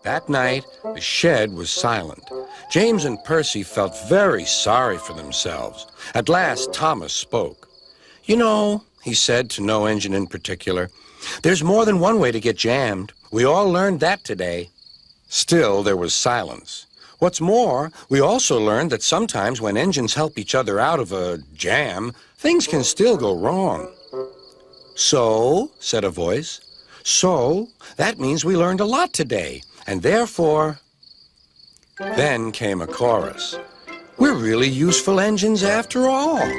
That night, the shed was silent. James and Percy felt very sorry for themselves. At last, Thomas spoke. "You know," he said to no engine in particular, "there's more than one way to get jammed. We all learned that today." Still, there was silence. What's more, we also learned that sometimes when engines help each other out of a jam, things can still go wrong. "So," said a voice, "so, that means we learned a lot today, and therefore..." Then came a chorus. "We're really useful engines after all."